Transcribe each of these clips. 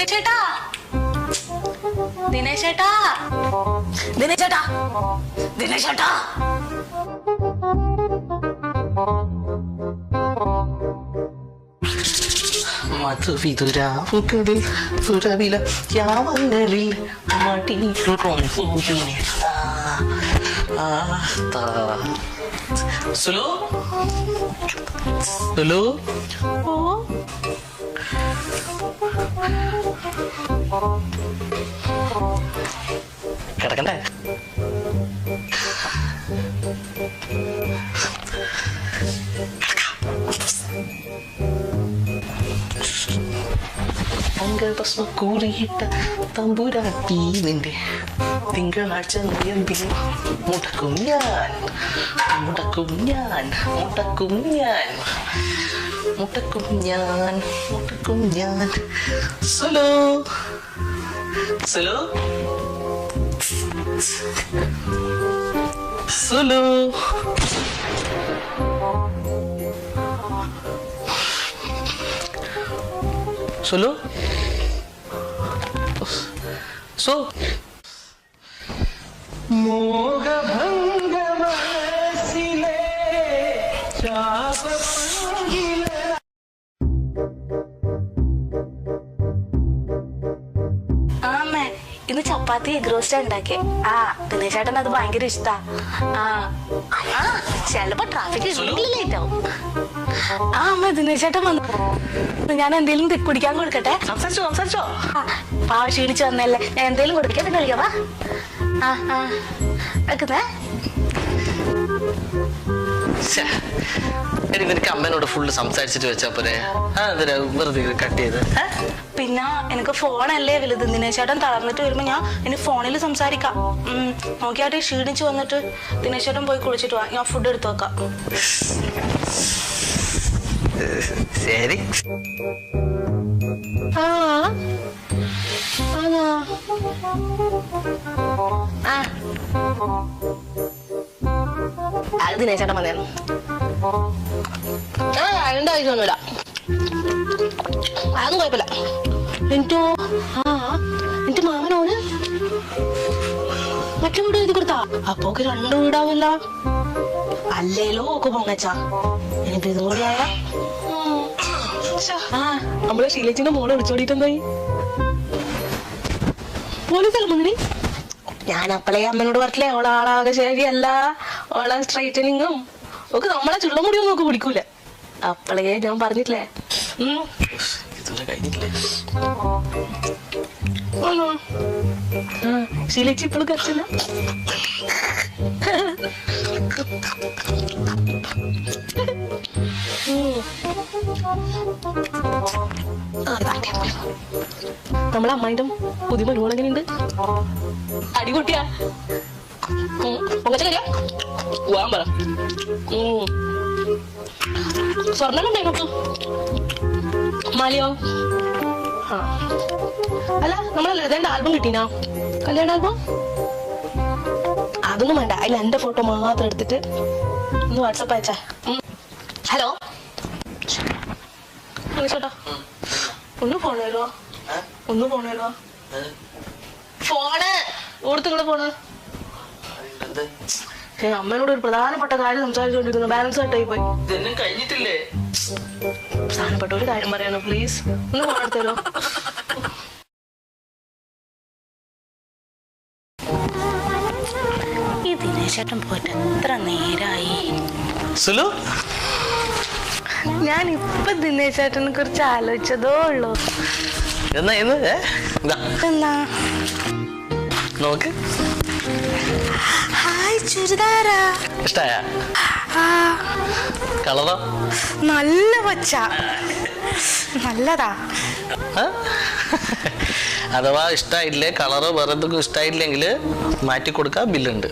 ദിനേശേട്ടാ ദിനേശേട്ടാ ദിനേശേട്ടാ ദിനേശേട്ടാ മധുവിതുരാവുകളിൽ സുരവില യാമങ്ങളിൽ സുലു സുലു കിടക്കണ്ടേ? ഭസ്മം കൂറിയിട്ട തമ്പുരാട്ടി നിന്റെ തിങ്കളാഴ്ച നോയമ്പിൽ മുടക്കും ഞാൻ മുടക്കും ഞാൻ മുടക്കും ഞാൻ മുടക്കും ഞാൻ മുടക്കും ഞാൻ. സുലു സുലു സുലു സുലു സോ മോഹഭംഗ മനസ്സിലെ ശാപഭംഗിലെ. ആമ്മേ ഇന്ന് ചപ്പാത്തി എഗ് റോസ്റ്റ് ഉണ്ടാക്കിയേ. ദിനേശേട്ടൻ അത് ഭയങ്കര ഇഷ്ടാ. ചിലപ്പോ ട്രാഫിക് ലേറ്റ് ആവും. അമ്മ ദിനേശേട്ടൻ വന്നു. ഞാൻ എന്തേലും കുടിക്കാൻ കൊടുക്കട്ടെ? സംസാരിച്ചോ. പാവ ക്ഷീണിച്ചു വന്നല്ലേ, ഞാൻ എന്തേലും കൊടുക്കാൻ പിന്നെ വിളിക്കാവാ. വെക്കുന്നേ. നിനക്ക് അമ്മേനോട് ഫുള്ള് സംസാരിച്ചിട്ട് വെച്ചാ പോരെ, വെറുതെ കട്ട് ചെയ്ത്. പിന്നെ എനിക്ക് ഫോണല്ലേ വലുത്. ദിനേശേട്ടൻ തളർന്നിട്ട് വരുമ്പോ ഞാൻ ഇനി ഫോണിൽ സംസാരിക്കാം. നോക്കിയാട്ടെ ക്ഷീണിച്ചു വന്നിട്ട് ദിനേശേട്ടൻ പോയി കുളിച്ചിട്ട് വാ, ഞാൻ ഫുഡ് എടുത്തു വെക്കാം. ശരി. ദിനേശേട്ടൻ വന്നേന്നു. അതിന്റെ ആവശ്യമൊന്നുമില്ല, അതൊന്നും കുഴപ്പമില്ല. എന്റെ മാമനോട് മറ്റു വീട് എഴുതി കൊടുത്താ അപ്പൊ 2 വീടാവില്ല. അല്ലേലോ ഒക്കെ പൊങ്ങച്ചാ എനിക്ക് ഇതും കൂടി ആയ. നമ്മളെ ശീലച്ചിന്റെ മോളെ വിളിച്ചോടിട്ടെന്തായി? പോലീസല്ല മുന്നിൽ. ഞാൻ അപ്പളേ അമ്മനോട് പറഞ്ഞില്ലേ ഓളെ ആളാകെ ശരിയല്ല, ഓളെ സ്ട്രൈറ്റനിങ്ങും ഒക്കെ നമ്മളെ ചുള്ളമുടിയൊന്നും നോക്ക് പിടിക്കൂല. അപ്പളേ ഞാൻ പറഞ്ഞിട്ടില്ലേ. ശീലച്ചി ഇപ്പോഴും കരച്ചില്ല. നമ്മളെ അമ്മായിന്റെ പുതിയ മരുമോൾ എങ്ങനെയുണ്ട്? അടിപൊട്ടിയാ. പൊങ്ങച്ചറിയാ പോവാൻ പറ. സ്വർണ്ണം ഉണ്ടായിരുന്നു മാലിയോ? അല്ല നമ്മളെ ലതന്റെ ആൽബം കിട്ടീനാ? കല്യാണ ആൽബം? അതൊന്നും വേണ്ട, അതിൽ എന്റെ ഫോട്ടോ മാത്രം എടുത്തിട്ട് ഒന്ന് വാട്സപ്പ് അയച്ചാ. ഹലോ ചേട്ടാ, ഒന്ന് ഫോൺ വരുമോ? ഒന്ന് ഫോൺ വരുമോ? ഫോണ് ഓർത്തുങ്ങളെ ഫോണ്. അമ്മയോട് ഒരു പ്രധാനപ്പെട്ട കാര്യം സംസാരിച്ചുകൊണ്ടിരിക്കുന്നു, ബാലൻസ് കട്ടായി പോയി. കഴിഞ്ഞിട്ടില്ലേ? പ്രധാനപ്പെട്ട ഒരു കാര്യം പറയാനോ, പ്ലീസ് ഒന്ന് ഫോൺ എടുത്തരോ? ഈ ദിനേശേട്ടൻ പോയിട്ട് എത്ര നേരായി? സുലു, ഞാൻ ഇപ്പൊ ദിനേശേട്ടനെ കുറിച്ച് ആലോചിച്ചതോ ഉള്ളൂ. എന്നാ നോക്ക്. ഹായ് ചുരിദാരാ. ഇഷ്ടായ? കളറോ? നല്ല പച്ച, നല്ലതാ. അഥവാ ഇഷ്ടായില്ലേ, കളറോ വേറെ എന്തെങ്കിലും ഇഷ്ടായില്ലെങ്കിൽ മാറ്റി കൊടുക്കാൻ ബില്ലുണ്ട്.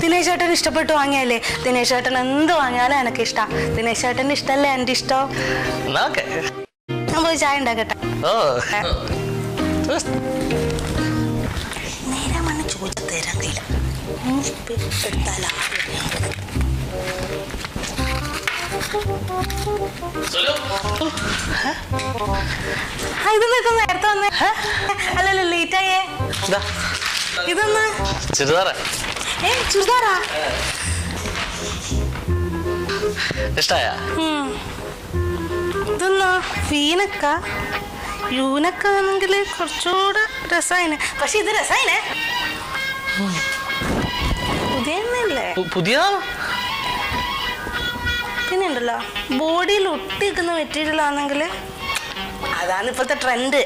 ദിനേശേട്ടൻ ഇഷ്ടപ്പെട്ട് വാങ്ങിയല്ലേ? ദിനേശേട്ടൻ എന്ത് വാങ്ങിയാലും എനിക്ക് ഇഷ്ടാ. ദിനേശേട്ടന്റെ ഇഷ്ടല്ലേ എന്റെ ഇഷ്ടം. ഞാൻ പോയി ചായ ഉണ്ടാക്കട്ടെ. നേരം വന്ന് ചോദിച്ചു തരാൻ കഴിയില്ല. ഇതൊന്നും ഇപ്പൊ നേരത്തെ വന്നേ അല്ലല്ലോ ലേറ്റ് ആയേ ഇതൊന്ന് ചുരിദാറാ ചുരിദാറാ ഇഷ്ടായ ഇതൊന്ന് വീനക്ക യൂനക്ക ആണെങ്കിൽ കുറച്ചുകൂടെ രസായിനെ പക്ഷെ ഇത് രസായിനെ പുതിയല്ലേ പുതിയതാണോ പിന്നെ ഉണ്ടല്ലോ ബോഡിയിൽ ഒട്ടിക്കുന്ന മെറ്റീരിയൽ ആണെങ്കിൽ അതാണ് ഇപ്പോഴത്തെ ട്രെൻഡ്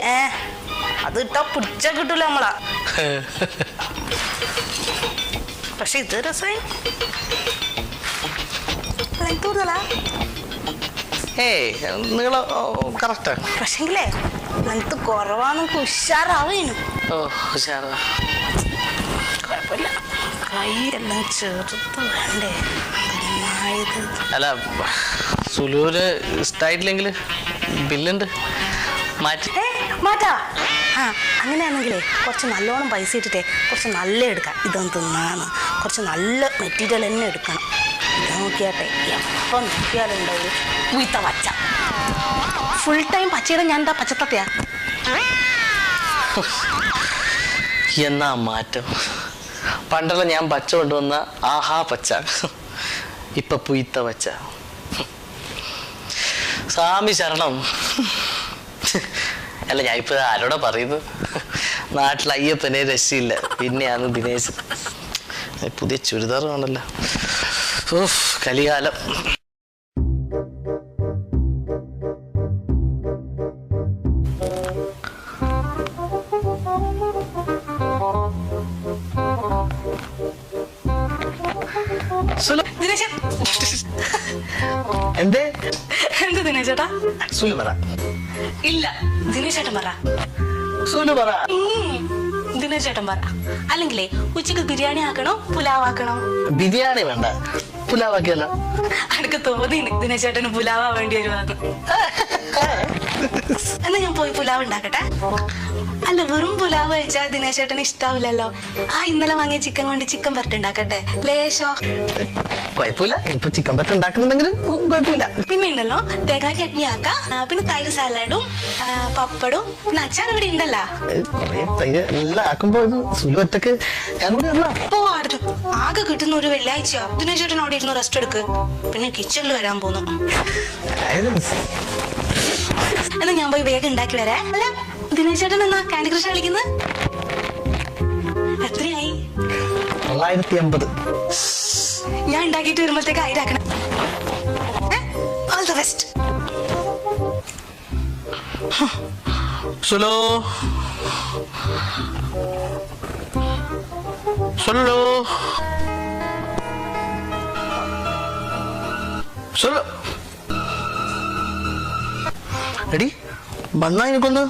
അത് ഇട്ടാ പിടിച്ചാ കിട്ടൂല നമ്മളാ പക്ഷെ ഇത് രസായി കൂടുതലാ നീളം കറക്റ്റാ പക്ഷെങ്കിലേ ലെങ്ത് കുറവാണെങ്കിൽ ഉഷാറാവേനു കുഴപ്പമില്ല കൈയെല്ലാം ചെറുത്ത് വേണ്ടേ അല്ല സുലൂര് ഇഷ്ടായിട്ടില്ലെങ്കിൽ ബില്ലുണ്ട് മാറ്റാ അങ്ങനെയാണെങ്കിലേ കുറച്ച് നല്ലോണം പൈസ ഇട്ടിട്ടേ കുറച്ച് നല്ല എടുക്കാം ഇതൊന്നും തിന്നാന്ന് കുറച്ച് നല്ല മെറ്റീരിയൽ തന്നെ എടുക്കണം ഇത് നോക്കിയാട്ടെ എപ്പം നോക്കിയാലുണ്ടാവും ഉയത്ത പച്ച ഫുൾ ടൈം പച്ചയുടെ ഞാൻ എന്താ പച്ചത്തത്തയാ എന്നാ മാറ്റം പണ്ടല്ല ഞാൻ പച്ച കൊണ്ടുവന്ന ആഹാ പച്ച ഇപ്പൊ പുയ്ത്ത പച്ച സ്വാമി ശരണം അല്ല ഞാൻ ഇപ്പൊ ആരോടാ പറയുന്നു നാട്ടിൽ അയ്യപ്പനെ രക്ഷയില്ല പിന്നെയാണ് ദിനേശ് പുതിയ ചുരിദാർ വേണല്ലോ കലികാലം എന്തേ എന്ത് ദിനേശേട്ടാ സുലു പറ ഇല്ല ദിനേശേട്ടൻ പറ സുലു പറ ദിനേശേട്ടൻ പറ അല്ലെങ്കിലേ ഉച്ചക്ക് ബിരിയാണി ആക്കണോ പുലാവ് ആക്കണോ ബിരിയാണി വേണ്ട പുലാവാക്കിയല്ലോ എനിക്ക് തോന്നി ദിനേശേട്ടന് പുലാവാ വേണ്ടി വരുവാന്ന് എന്നാ ഞാൻ പോയി പുലാവ് ഉണ്ടാക്കട്ടെ അല്ല വെറും പുലാവ് കഴിച്ചാൽ ദിനേശേട്ടന് ഇഷ്ടാവില്ലല്ലോ ഇന്നലെ വാങ്ങിയ ചിക്കൻ കൊണ്ട് ചിക്കൻ വരട്ടുണ്ടാക്കട്ടെ ലേശോ കുഴപ്പമില്ല ഇപ്പൊ ചിക്കൻ പറ്റ ഉണ്ടാക്കുന്നുണ്ടെങ്കിലും കുഴപ്പമില്ല പിന്നെ ഉണ്ടല്ലോ തേങ്ങാ ചട്നി ആക്കാം പിന്നെ തൈര് സാലഡും പപ്പടും പിന്നെ അച്ചാർ ഇവിടെ ഉണ്ടല്ലോ എല്ലാം ആക്കുമ്പോ സുലു ഒറ്റക്ക് അടുത്ത് ആകെ കിട്ടുന്ന ഒരു വെള്ളിയാഴ്ച ദിനേശേട്ടൻ അവിടെ ഇരുന്ന് റെസ്റ്റ് എടുക്ക് പിന്നെ കിച്ചണിൽ വരാൻ പോന്നു എന്നാ ഞാൻ പോയി വേഗം ഉണ്ടാക്കി വരാ അല്ല ദിനേശേട്ടൻ എന്നാ കാൻഡി ക്രഷ് കളിക്കുന്നത് എത്രയായി 950 ഞാൻ ഉണ്ടാക്കിയിട്ട് വരുമ്പോഴത്തേക്ക് 1000 ആക്കണം all the best Sulu Sulu Sulu എടി വന്നാ എനിക്കൊന്ന്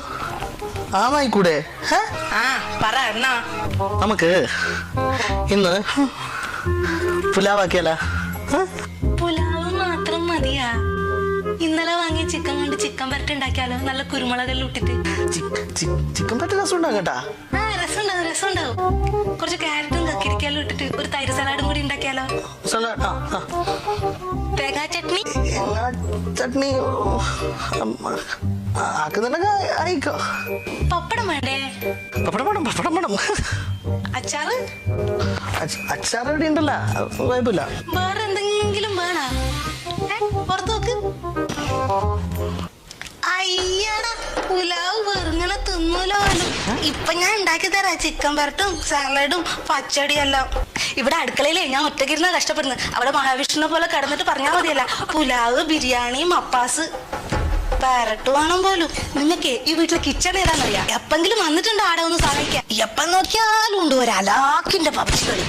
ആവായിക്കൂടെ പറ എന്നാ നമുക്ക് ഇന്ന് പുലാവാക്കിയാല പുലാവ് മാത്രം മതിയാ ഇന്നലെ വാങ്ങിയ ചിക്കൻ കൊണ്ട് ചിക്കൻ വരട്ടുണ്ടാക്കിയാലോ നല്ല കുരുമുളകെല്ലാം ഇട്ടിട്ട് ചിക്കൻ പറ്റ രസം ഉണ്ടാകും കേട്ടാ രസം ഉണ്ടാവും കുറച്ച് ക്യാരറ്റും കക്കിരിക്കാലും ഇട്ടിട്ട് ഒരു തൈര് സലാഡും കൂടി ഉണ്ടാക്കിയാലോ തേങ്ങാ ചട്നി ചട്നി ആക്കുന്നുണ്ടെങ്കിൽ ആയിക്കോ പപ്പടം വേണ്ടേ പപ്പടം വേണം അച്ചാറ് അച്ചാർ ഇവിടെ ഉണ്ടല്ലോ കുഴപ്പമില്ല വേറെ എന്തെങ്കിലും വേണോ പുറത്ത് നോക്ക് അയ്യടാ പുലാവ് വെറുങ്ങനെ തിന്നൂലോ ഇപ്പൊ ഞാൻ ഉണ്ടാക്കി തരാം ചിക്കൻ വരട്ടും സാലഡും പച്ചടിയും എല്ലാം ഇവിടെ അടുക്കളയിലേ ഞാൻ ഒറ്റയ്ക്കിരുന്ന കഷ്ടപ്പെടുന്നത് അവിടെ മഹാവിഷ്ണുവിനെ പോലെ കിടന്നിട്ട് പറഞ്ഞാൽ മതിയല്ല പുലാവ് ബിരിയാണി മപ്പാസ് വരട്ട് വേണം പോലും നിങ്ങൾക്ക് ഈ വീട്ടിലെ കിച്ചൺ ഏതാണെന്നറിയാം എപ്പെങ്കിലും വന്നിട്ടുണ്ട് ആടെ ഒന്ന് സഹായിക്കാം എപ്പം നോക്കിയാലും ഉണ്ട് ഒരലാക്കിന്റെ പബ്ജി കളി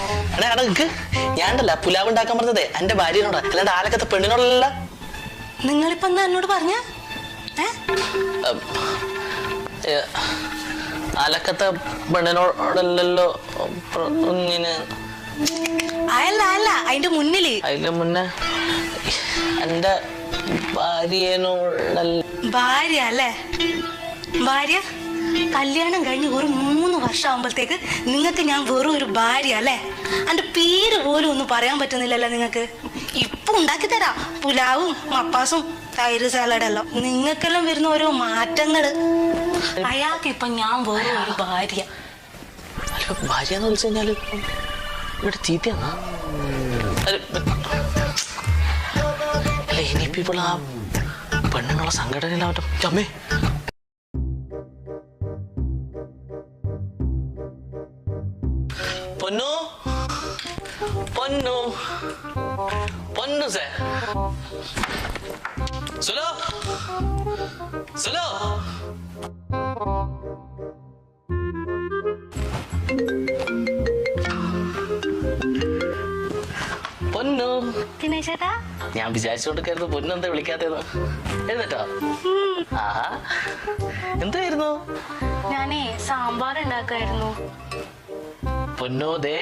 ഞാനല്ല പുലാവ് ഉണ്ടാക്കാൻ പറഞ്ഞതേ എന്റെ ഭാര്യനോടാ അല്ലാണ്ട് ആലക്കത്തെ പെണ്ണിനോടല്ല നിങ്ങളിപ്പോ എന്താ എന്നോട് പറഞ്ഞ ആലക്കത്തെ പെണ്ണിനോടല്ലോ ഇങ്ങനെ അല്ല അതിന്റെ മുന്നില് അതിന്റെ മുന്നേ എന്റെ ഭാര്യ അല്ലേ ഭാര്യ കല്യാണം കഴിഞ്ഞ് ഒരു 3 വർഷം ആകുമ്പോഴത്തേക്ക് നിങ്ങൾക്ക് ഞാൻ വെറും ഒരു ഭാര്യ അല്ലേ അതിന്റെ പേര് പോലും ഒന്നും പറയാൻ പറ്റുന്നില്ലല്ലോ നിങ്ങൾക്ക്. ഇപ്പൊ ഉണ്ടാക്കി തരാം പുലാവും മപ്പാസും തൈര് സാലഡെല്ലാം. നിങ്ങൾക്കെല്ലാം വരുന്ന ഓരോ മാറ്റങ്ങള്. അയാൾക്ക് ഇപ്പൊ ഞാൻ വേറെ ഒരു ഭാര്യ. ഭാര്യ എന്ന് വിളിച്ചു കഴിഞ്ഞാല് ഇവിടെ ചീത്തയാ. അല്ല ഇനിയിപ്പോ ഇപ്പോൾ ആ പെണ്ണുങ്ങളെ സംഘടനയിലാവട്ടെ. അമ്മേ പൊന്നു പൊന്നു പൊന്നു സേ സുലോ സുലോ പൊന്നു. ദിനേശേട്ടാ ഞാൻ വിചാരിച്ചുകൊണ്ടിരിക്കായിരുന്നു പൊന്നു എന്താ വിളിക്കാത്തേന്ന്. എഴുന്നേട്ടോ? ആഹാ എന്തായിരുന്നു? ഞാനേ സാമ്പാർ ഉണ്ടാക്കായിരുന്നു. പൊന്നു ദേ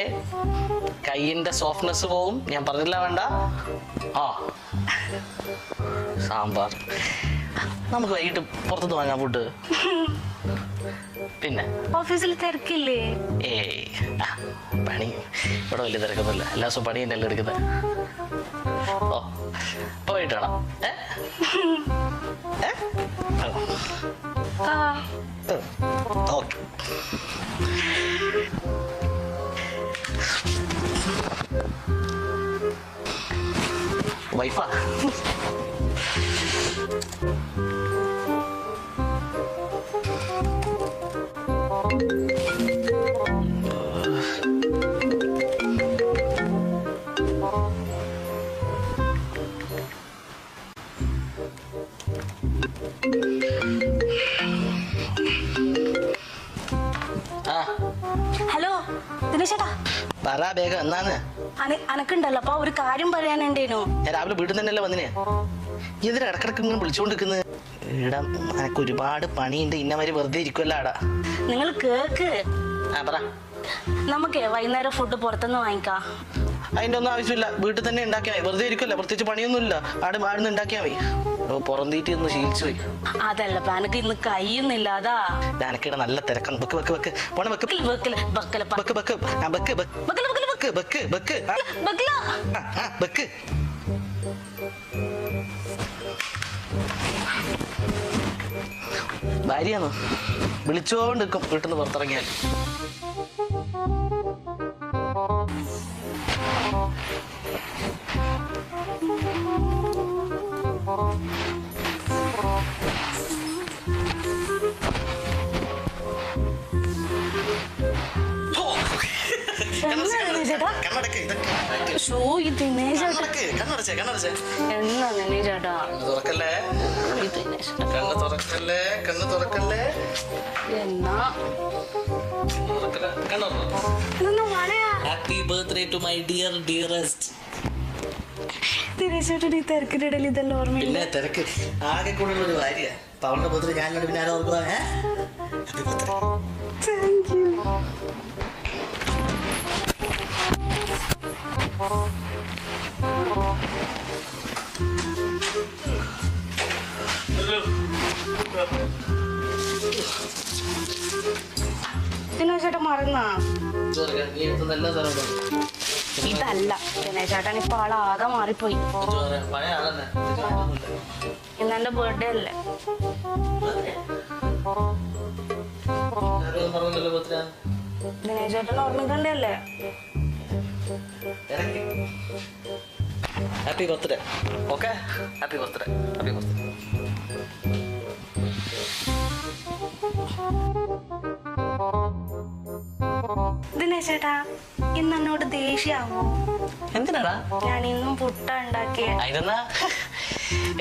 കൈയിന്റെ സോഫ്റ്റ്നെസ് പോവും. ഞാൻ പറഞ്ഞില്ല വേണ്ട. ആ സാമ്പാർ നമുക്ക് വൈകിട്ട് പുറത്തുനിന്ന് വാങ്ങാൻ ഫുഡ്. പിന്നെ ഓഫീസിൽ തിരക്കില്ലേ? ഏയ് പണി ഇവിടെ വലിയ തിരക്കൊന്നുമില്ല. എല്ലാ ദിവസവും പണി തന്നെയല്ലേ എടുക്കുന്നത്. ഓ അപ്പൊ വൈകിട്ട് വേണം. ഓക്കെ വൈഫാ. ഹലോ ദിനേശേട്ടാ പറ വേഗം എന്നാന്ന്. അനക്കുണ്ടല്ലോ അപ്പൊ ഒരു കാര്യം പറയാനുണ്ടേനോ. ഞാൻ രാവിലെ വീട്ടിൽ തന്നെയല്ലേ വന്നിനെ. ഇതിന് ഇടക്കിടക്ക് ഇങ്ങനെ വിളിച്ചോണ്ടിരിക്കുന്നത്. ഇടാ എനക്ക് ഒരുപാട് പണിയുണ്ട്. ഇന്നവര് വെറുതെ ഇരിക്കുമല്ലോ ആടാ. നിങ്ങൾ കേക്ക്. ആ പറ. നമുക്ക് വൈകുന്നേരം ഫുഡ് പുറത്തുനിന്ന് വാങ്ങിക്കാം. അതിന്റെ ഒന്നും ആവശ്യമില്ല. വീട്ടിൽ തന്നെ ഉണ്ടാക്കിയാ മതി. വെറുതെ ഇരിക്കുമല്ലോ. പ്രത്യേകിച്ച് പണിയൊന്നുമില്ല. ആടുന്ന് ഉണ്ടാക്കിയാ മതി. പുറന്തീറ്റി ഒന്ന് ശീലിച്ചു പോയി. അതല്ല എനിക്ക് ഇന്ന് കഴിയുന്നില്ല. അതാ ഞാനൊക്കെ നല്ല തിരക്കാണ്. ബക്ക് ബക്ക് ബക്ക് പോണ ബക്ക് വെക്കല് ബക്ക് ബക്ക് ബക്ക് ബക്ക് ബക്ക് ബക്ക് ബക്ക് ബക്ക്. ഭാര്യയാണോ വിളിച്ചോണ്ടിരിക്കും വീട്ടിൽ നിന്ന് പുറത്തിറങ്ങിയാൽ. Happy birthday to my dear dearest. ദിനേശേട്ടൻ ഈ തിരക്കിനിടയിൽ ഇതെല്ലാം ഓർമ്മ. പിന്നെ തിരക്ക് ആകെ കൂടുതൽ ഒരു ഭാര്യ. അവളുടെ ബർത്ത്ഡേ ഞാൻ പിന്നെ ആരോ ഓർക്കുക. Happy birthday. Thank you. ദിനേശേട്ടൻ മറന്നാ? ഇതല്ല ദിനേശേട്ടൻ ഇപ്പൊ ആളാകെ മാറിപ്പോയി. ഇന്നെന്റെ ബർത്ത്ഡേ അല്ലേ? ദിനേശേട്ടൻ ഓർമ്മിക്കണ്ടല്ലേ? Happy birthday. Okay happy birthday. Happy birthday. ദിനേശേട്ടാ ഇന്ന് എന്നോട് ദേഷ്യാവോ? എന്തിനാടാ? ഞാൻ ഇന്നും പുട്ട ഉണ്ടാക്കിയ. അതിനെന്നാ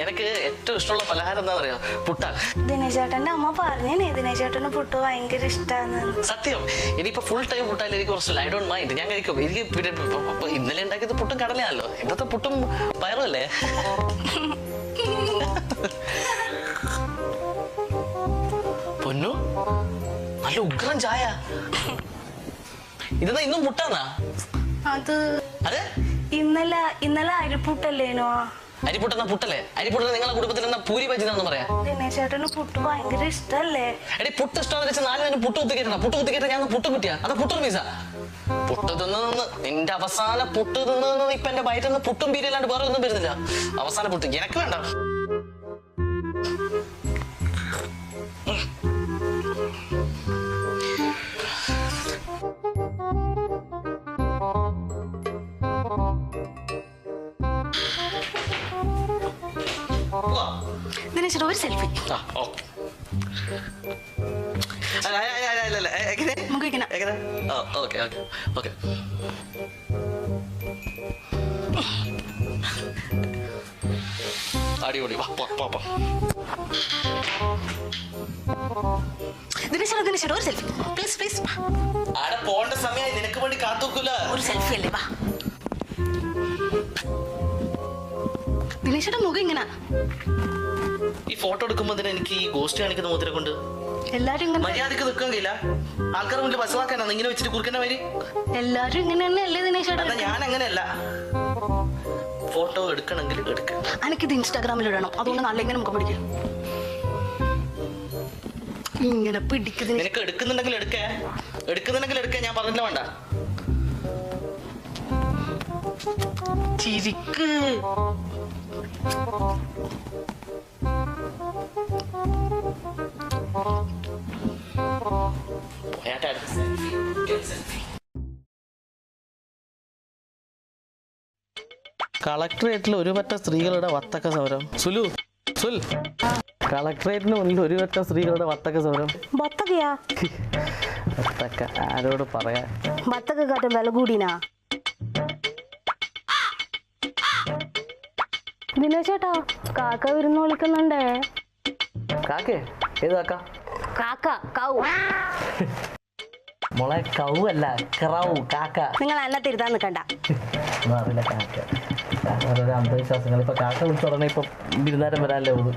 എനിക്ക് ഏറ്റവും ഇഷ്ടമുള്ള പലഹാരം എന്താ പറയാ? പുട്ടാണ്. ദിനേശേട്ടന്റെ അമ്മ പറഞ്ഞേ ദിനേശേട്ടന് പുട്ട് ഭയങ്കര ഇഷ്ടാന്ന്. സത്യം. ഇനിയിപ്പോ ഫുൾ ടൈം പുട്ടായാലും എനിക്ക് കുറച്ചില്ല. I don't mind. ഞാൻ കഴിക്കും. എനിക്ക് പിന്നെ ഇന്നലെ ഉണ്ടാക്കിയത് പുട്ടും കടലയാണല്ലോ. ഇന്നത്തെ പുട്ടും പയറും അല്ലേ? പൊന്നു നല്ല ഉഗ്രം ചായ. ഇതെന്നാ ഇന്നും പുട്ടാന്നാ? അത് അതെ ഇന്നലെ അരിപ്പുട്ടല്ലേനോ? അരിപ്പുട്ടെന്ന പുട്ടല്ലേ? അരിപ്പുട്ടെന്ന നിങ്ങളുടെ കുടുംബത്തിൽ എന്നാ പൂരി പറ്റിയെന്ന് പറയാ. ദിനേശേട്ടന് പുട്ട് ഭയങ്കര ഇഷ്ടല്ലേ? എടി പുട്ട് ഇഷ്ടമാണെന്ന് വെച്ചാൽ 4 നേരം പുട്ട് കുത്തിക്കേറ്റണം. പുട്ട് കുത്തിക്കേറ്റ ഞാൻ പുട്ട് കുറ്റിയാ. അതാ പുട്ടൊരു പീസ. പുട്ട് തിന്ന് നിന്റെ അവസാന പുട്ട് തിന്ന് ഇപ്പൊ എന്റെ വയറ്റിൽ നിന്ന് പുട്ടും പീരല്ലാണ്ട് വേറെ ഒന്നും വരുന്നില്ല. അവസാന പുട്ട് എനിക്ക് വേണ്ട. ദിനേശേട്ടാ ഒരു സെൽഫി. അടിപൊളി. ദിനേശേട്ടാ ഒരു സെൽഫി പ്ലീസ് പ്ലീസ്. ആടെ പോണ്ട സമയമായി, നിനക്ക് വേണ്ടി കാത്തുക്കൂല. ഒരു സെൽഫി അല്ലേ? വാ ദിനേശേട്ടാ മുഖം ഇങ്ങനെ. ഈ ഫോട്ടോ എടുക്കുമ്പോ എനിക്ക് ഈ ഗോസ്റ്റ് കാണിക്കുന്ന മുദ്ര കൊണ്ട് എല്ലാരും മര്യാദക്ക് നിൽക്കാൻ കഴിയില്ല. ആൾക്കാർ മുന്നിൽ വശമാക്കാനാണ് ഇങ്ങനെ വെച്ചിട്ട് കുറുക്കന്റെ മാതിരി. എല്ലാരും ഇങ്ങനെ തന്നെയല്ലേ ദിനേശേട്ടാ? ഞാൻ അങ്ങനെയല്ല. ഫോട്ടോ എടുക്കണമെങ്കിൽ എടുക്കാം. എനിക്കിത് ഇൻസ്റ്റാഗ്രാമിൽ ഇടണം, അതുകൊണ്ട് നല്ല ഇങ്ങനെ മുഖം പിടിക്കും. ഇങ്ങനെ പിടിക്കുന്നത്. നിനക്ക് എടുക്കുന്നുണ്ടെങ്കിൽ എടുക്കേ, ഞാൻ പറഞ്ഞില്ല വേണ്ട. ചിരിക്ക്. കളക്ടറേറ്റിൽ ഒരു പറ്റ സ്ത്രീകളുടെ വത്തക്ക സമരം. കളക്ടറേറ്റിന് മുന്നിൽ ഒരു പറ്റ സ്ത്രീകളുടെ വത്തക്ക സമരം. ബത്തക്കയാ? വത്തക്ക ആരോട് പറയാ? ബത്തക്ക കാട്ടും വില കൂടിനാ ദിനേശേട്ടാ? കാക്ക വരുന്ന വിളിക്കുന്നുണ്ടേ. കാക്കേ? ഏത് കാക്ക? കാക്ക കൗ. മോളെ കൗ അല്ല, ക്രൗ. കാക്ക. നിങ്ങൾ എന്നെ തിരുത്താൻ നിൽക്കണ്ട. അറിയില്ല. കാക്ക ഓരോരോ അന്ധവിശ്വാസങ്ങൾ. ഇപ്പൊ കാക്ക വിളിച്ച ഉടനെ ഇപ്പൊ ബിരുദാരം വരാനല്ലേ ഉള്ളൂ.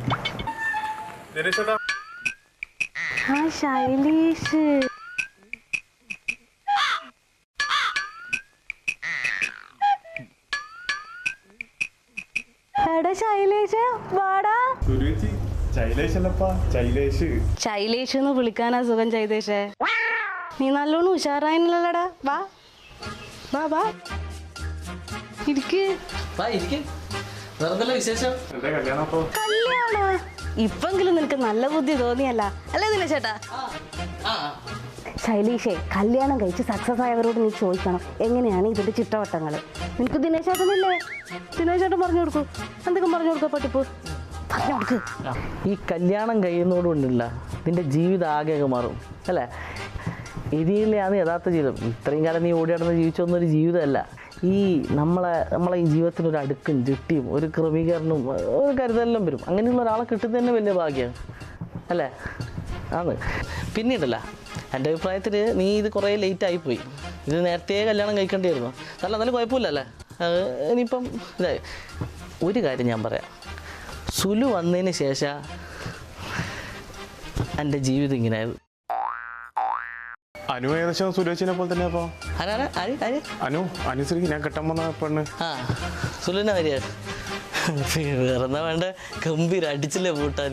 ആ ശൈലേഷ്. എടാ ശൈലേഷ് വാടാ. ശൈലേഷ് എന്ന് വിളിക്കാനാ സുഖം ചെയ്തേഷേ. നീ നല്ലോണം ഉഷാറായില്ലടാ. വാ വാ വാ ഇരിക്ക്. കല്യാണോ? ഇപ്പെങ്കിലും നിനക്ക് നല്ല ബുദ്ധി തോന്നിയല്ല അല്ലേ ദിനേശേട്ടാ? ശൈലേഷേ, കല്യാണം കഴിച്ച് സക്സസ് ആയവരോട് നീ ചോദിക്കണം എങ്ങനെയാണ് ഇതിന്റെ ചിട്ടവട്ടങ്ങള്. നിനക്ക് ദിനേശേട്ടനല്ലേ? ദിനേശേട്ടൻ പറഞ്ഞു കൊടുക്കൂ. എന്തൊക്കെ പറഞ്ഞു കൊടുക്ക പട്ടിപ്പ് പറഞ്ഞു കൊടുക്ക്. ഈ കല്യാണം കഴിയുന്നതോടുകൊണ്ടില്ല നിന്റെ ജീവിതം ആകെ മാറും അല്ലേ? ഇതിലാണ് യഥാർത്ഥ ജീവിതം. ഇത്രയും കാലം നീ ഓടി നടന്ന് ജീവിച്ചൊന്നൊരു ജീവിതമല്ല. നമ്മളെ ഈ ജീവിതത്തിനൊരു അടുക്കും ചിട്ടിയും ഒരു ക്രമീകരണവും ഒരു കരുതലെല്ലാം വരും. അങ്ങനെയുള്ള ഒരാളെ കിട്ടുന്നത് തന്നെ വലിയ ഭാഗ്യമാണ് അല്ലേ? ആണ്. പിന്നീടല്ല, എൻ്റെ അഭിപ്രായത്തിൽ നീ ഇത് കുറേ ലേറ്റായിപ്പോയി. ഇത് നേരത്തെ കല്യാണം കഴിക്കേണ്ടിയായിരുന്നു. എന്നാലും കുഴപ്പമില്ലല്ലേ? ഇനിയിപ്പം ഇതായി. ഒരു കാര്യം ഞാൻ പറയാം. സുലു വന്നതിന് ശേഷം എൻ്റെ ജീവിതം ഇങ്ങനെയായത്. അനു ഏകദേശം സുരേഷിനെ പോലെ തന്നെ. അപ്പൊ അനുശ്രീ ഞാൻ കെട്ടാൻ വന്ന പെണ്ണ്. സുലുവിനെ വരിക. വേറെന്നാ വേണ്ട, ഗംഭീര അടിച്ചില്ലേ പൂട്ടാൻ.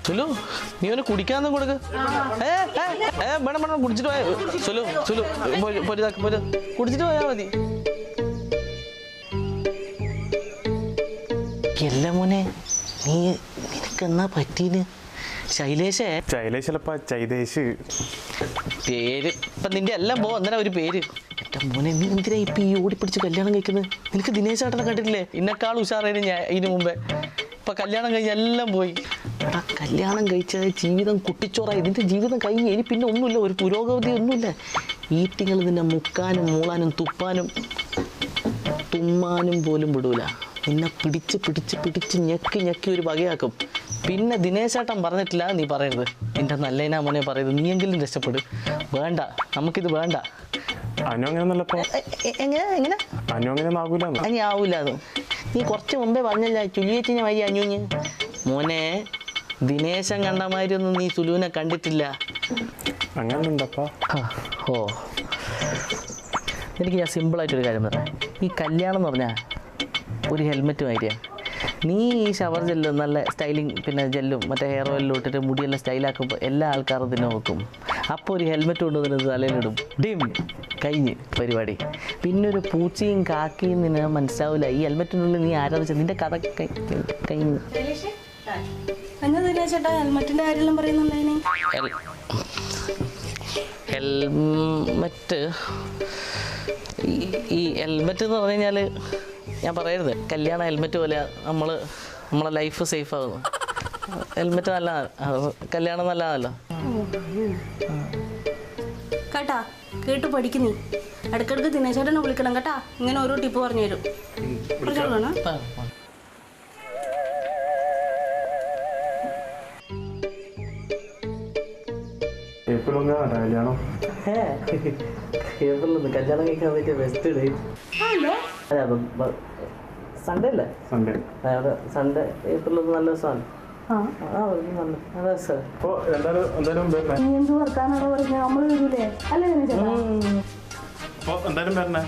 സുലു നീ അവനെ കുടിക്കാന്നും കൊടുക്ക്. വേണം കുടിച്ചിട്ട് പോയാ സുലു കുടിച്ചിട്ട് പോയാ മതി. എല്ലാ മോനെ നിനക്കെന്നാ പറ്റീന്? ശൈലേശല്ലപ്പാ, ചൈതേശ് പേര്. ഇപ്പൊ നിന്റെ എല്ലാം അന്നേരം ഒരു പേര്. എന്റെ മോനെ നീ എന്തിനാ ഇപ്പൊ ഈ ഓടിപ്പിടിച്ച് കല്യാണം കഴിക്കുന്നത്? നിനക്ക് ദിനേശ് ചേട്ടനെ കണ്ടിട്ടില്ലേ? ഇന്നെക്കാൾ ഉഷാറായിരുന്നു ഞാൻ ഇതിനു മുമ്പേ. ഇപ്പൊ കല്യാണം കഴിഞ്ഞ് എല്ലാം പോയി. എടാ, കല്യാണം കഴിച്ച ജീവിതം കുട്ടിച്ചോറായി. ഇതിന്റെ ജീവിതം കഴിഞ്ഞ് ഇനി പിന്നെ ഒന്നുമില്ല, ഒരു പുരോഗതി ഒന്നുമില്ല. ഈറ്റിങ്ങൾ നിന്നെ മുക്കാനും മൂളാനും തുപ്പാനും തുമ്മാനും പോലും വിടൂല. നിന്നെ പിടിച്ച് ഞെക്കി ഒരു വകയാക്കും. പിന്നെ ദിനേശേട്ടൻ പറഞ്ഞിട്ടില്ല നീ പറയരുത്. നിന്റെ നല്ലതിനാ മോനെ പറയുന്നത്. നീയെങ്കിലും രക്ഷപ്പെടും. വേണ്ട, നമുക്കിത് വേണ്ട. അനു അങ്ങനെയൊന്നല്ലപ്പോ. എങ്ങനെ അനു അങ്ങനെ ആവൂല. അത് നീ കുറച്ച് മുമ്പേ പറഞ്ഞല്ല ചുലിയേച്ചിനെ വഴി അഞ്ഞുഞ്ഞ്. മോനെ, ദിനേശൻ കണ്ട മാതിരി ഒന്നും നീ സുലുവിനെ കണ്ടിട്ടില്ല. അങ്ങനെ ഓ, എനിക്ക് ഞാൻ സിമ്പിളായിട്ടൊരു കാര്യം പറയാം. ഈ കല്യാണം എന്ന് പറഞ്ഞാൽ ഒരു ഹെൽമെറ്റ് മാതിരിയാണ്. നീ ഈ ഷവർ ജെല്ലും നല്ല സ്റ്റൈലിങ് പിന്നെ ജെല്ലും മറ്റേ ഹെയർ ഓയിലും ഇട്ടിട്ട് മുടിയെല്ലാം സ്റ്റൈലാക്കുമ്പോൾ എല്ലാ ആൾക്കാരും ഇതിനെ നോക്കും. അപ്പോൾ ഒരു ഹെൽമെറ്റ് കൊണ്ടുവന്നിട്ട് തലയിലിടും, ഡിം, കഴിഞ്ഞ് പരിപാടി. പിന്നെ ഒരു പൂച്ചയും കാക്കയും നിന്നെ മനസ്സിലാവില്ല. ഈ ഹെൽമെറ്റിനുള്ളിൽ നീ ആരാധിച്ച നിന്റെ കഥ കഴിഞ്ഞു. എന്നാ ചേട്ടാ ഹെൽമെറ്റിന്റെ കാര്യമെല്ലാം പറയുന്നുണ്ടായിനെ? ഹെൽമെറ്റ് ഈ ഹെൽമെറ്റ് എന്ന് പറഞ്ഞു കഴിഞ്ഞാൽ ഞാൻ പറയരുത്, കല്യാണ ഹെൽമെറ്റ് പോലെ നമ്മളെ ലൈഫ് സേഫ് ആകുന്നു. ഹെൽമെറ്റ് നല്ലതാണ്, കല്യാണം നല്ലതാണല്ലോ. കേട്ടാ, കേട്ട് പഠിക്കുന്നീ. ഇടയ്ക്കിടയ്ക്ക് ദിനേശേട്ടനെ വിളിക്കണം കേട്ടാ, ഇങ്ങനെ ഓരോ ടിപ്പ് പറഞ്ഞു തരും. ഏപ്രിൽ 1 കല്യാണം. ഏപ്രിലൊന്ന് കല്യാണം കഴിക്കാൻ പറ്റിയ ബെസ്റ്റ് ഡേറ്റ് സൺഡേ അല്ലേ? സൺഡേ. സൺഡേ ഏപ്രിലൊന്ന് നല്ല ദിവസമാണ്. നല്ല ദിവസം. അപ്പോൾ എന്തായാലും വരണേ. എന്ത് വർത്താനാണോ പറഞ്ഞത്? നമ്മള് വരൂലേ? അല്ലേ ദിനേശേട്ടാ? അപ്പോൾ എന്തായാലും വരണേ.